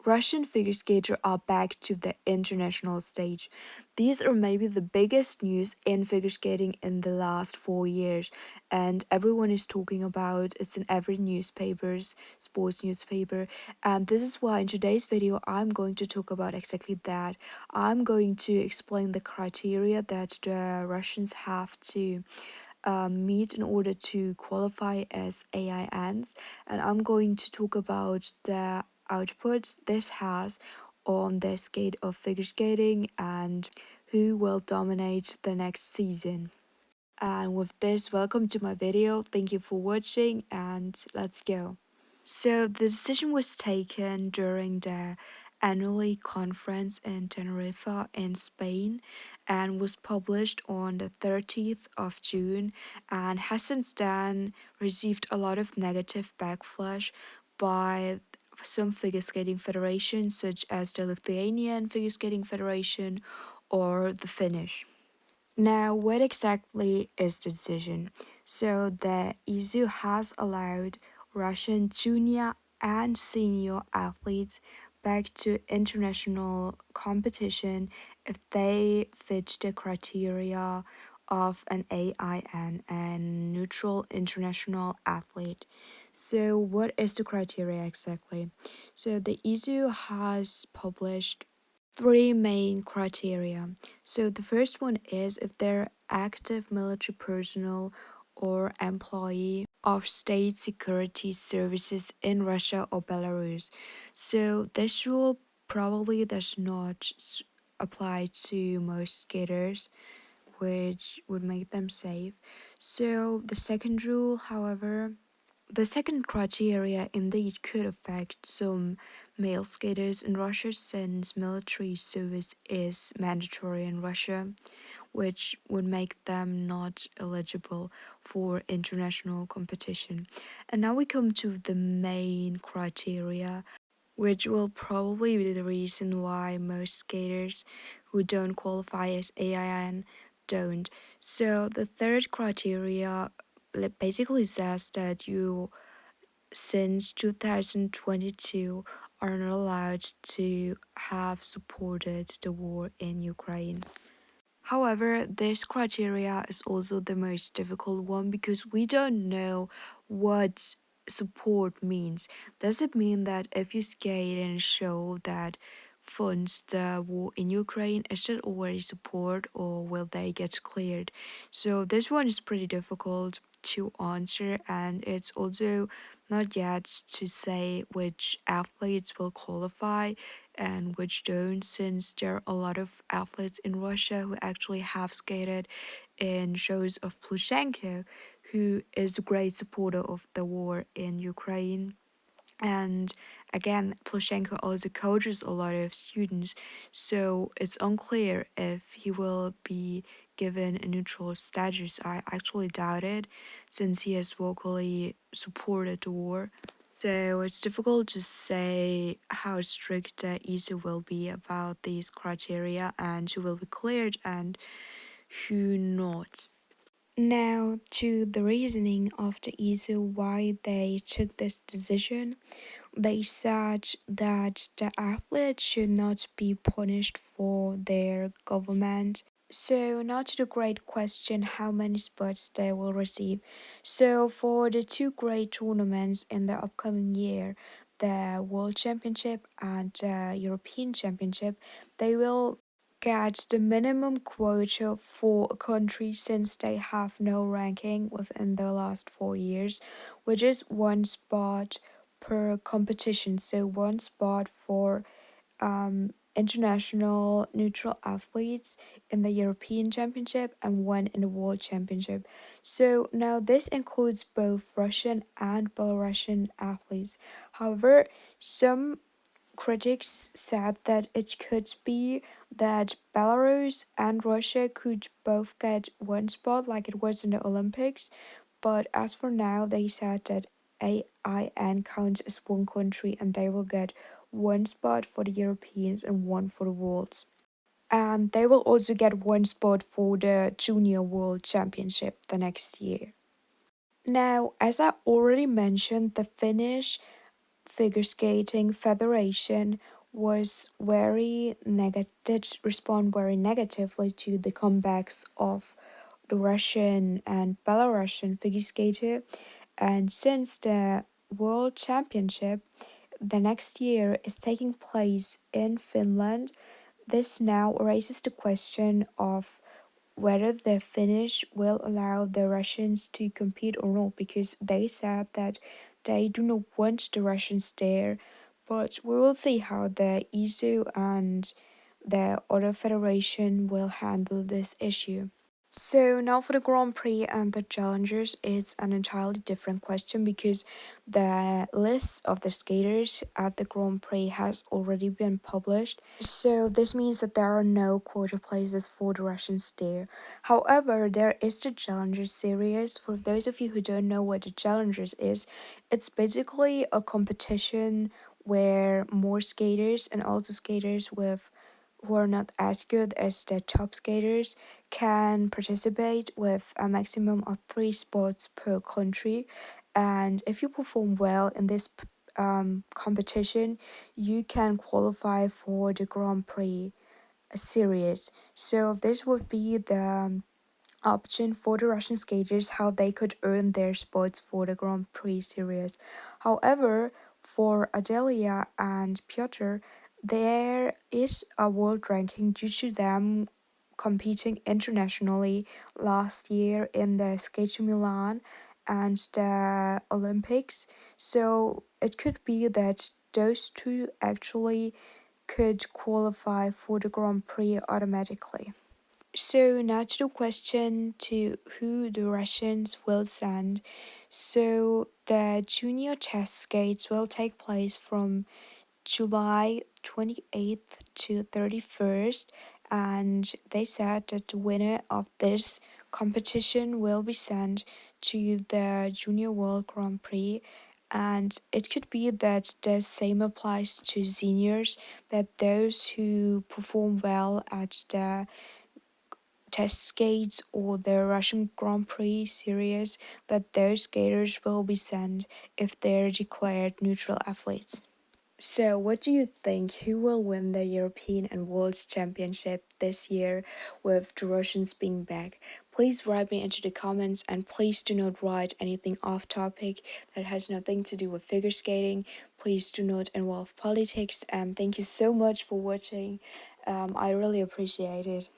Russian figure skaters are back to the international stage. These are maybe the biggest news in figure skating in the last 4 years, and everyone is talking about it's in every newspapers, sports newspaper. And this is why in today's video I'm going to talk about exactly that. I'm going to explain the criteria that the Russians have to meet in order to qualify as AINs, and I'm going to talk about the outputs this has on the skate of figure skating and who will dominate the next season. And with this, welcome to my video. Thank you for watching and let's go. So the decision was taken during the annually conference in Tenerife in Spain and was published on the 30th of June and has since then received a lot of negative backlash by some figure skating federations such as the Lithuanian Figure Skating Federation or the Finnish. Now, what exactly is the decision? So, the ISU has allowed Russian junior and senior athletes back to international competition if they fit the criteria of an AIN, a neutral international athlete. So, what is the criteria exactly? So, the ISU has published three main criteria. So the first one is if they're active military personnel or employee of state security services in Russia or Belarus. So this rule probably does not apply to most skaters, which would make them safe. So the second rule, however, the second criteria indeed could affect some male skaters in Russia since military service is mandatory in Russia, which would make them not eligible for international competition. And now we come to the main criteria, which will probably be the reason why most skaters who don't qualify as AIN don't. So the third criteria basically says that you since 2022 are not allowed to have supported the war in Ukraine. However, this criteria is also the most difficult one because we don't know what support means. Does it mean that if you skate and show that funds the war in Ukraine, is it already support or will they get cleared? So this one is pretty difficult to answer, and it's also not yet to say which athletes will qualify and which don't, since there are a lot of athletes in Russia who actually have skated in shows of Plushenko, who is a great supporter of the war in Ukraine. And again, Plushenko also coaches a lot of students, so it's unclear if he will be given a neutral status. I actually doubt it, since he has vocally supported the war. So it's difficult to say how strict the ESA will be about these criteria and who will be cleared and who not. Now, to the reasoning of the ESA why they took this decision, they said that the athletes should not be punished for their government. So now to the great question, how many spots they will receive. So for the two great tournaments in the upcoming year, the World Championship and the European Championship, they will get the minimum quota for a country since they have no ranking within the last 4 years, which is one spot per competition. So one spot for international neutral athletes in the European Championship and one in the World Championship. So now this includes both Russian and Belarusian athletes. However, some critics said that it could be that Belarus and Russia could both get one spot like it was in the Olympics, but as for now, they said that AIN counts as one country and they will get one spot for the Europeans and one for the Worlds. And they will also get one spot for the Junior World Championship the next year. Now, as I already mentioned, the Finnish Figure Skating Federation was very negative, respond very negatively to the comebacks of the Russian and Belarusian figure skater. And since the World Championship the next year is taking place in Finland, this now raises the question of whether the Finnish will allow the Russians to compete or not, because they said that they do not want the Russians there. But we will see how the ESU and the other federation will handle this issue. So now for the Grand Prix and the challengers, it's an entirely different question because the list of the skaters at the Grand Prix has already been published. So this means that there are no quarter places for the Russians there. However, there is the Challengers series. For those of you who don't know what the Challengers is, it's basically a competition where more skaters and also skaters with who are not as good as the top skaters can participate with a maximum of 3 spots per country. And if you perform well in this competition, you can qualify for the Grand Prix series. So this would be the option for the Russian skaters how they could earn their spots for the Grand Prix series. However, for Adelia and Piotr, there is a world ranking due to them competing internationally last year in the Skate to Milan and the Olympics. So it could be that those two actually could qualify for the Grand Prix automatically. So now to the question to who the Russians will send. So the junior test skates will take place from July 28th to 31st, and they said that the winner of this competition will be sent to the Junior World Grand Prix. And it could be that the same applies to seniors, that those who perform well at the test skates or the Russian Grand Prix series, that those skaters will be sent if they're declared neutral athletes. So, what do you think? Who will win the European and World Championship this year with the Russians being back? Please write me into the comments and please do not write anything off topic that has nothing to do with figure skating. Please do not involve politics and thank you so much for watching. I really appreciate it.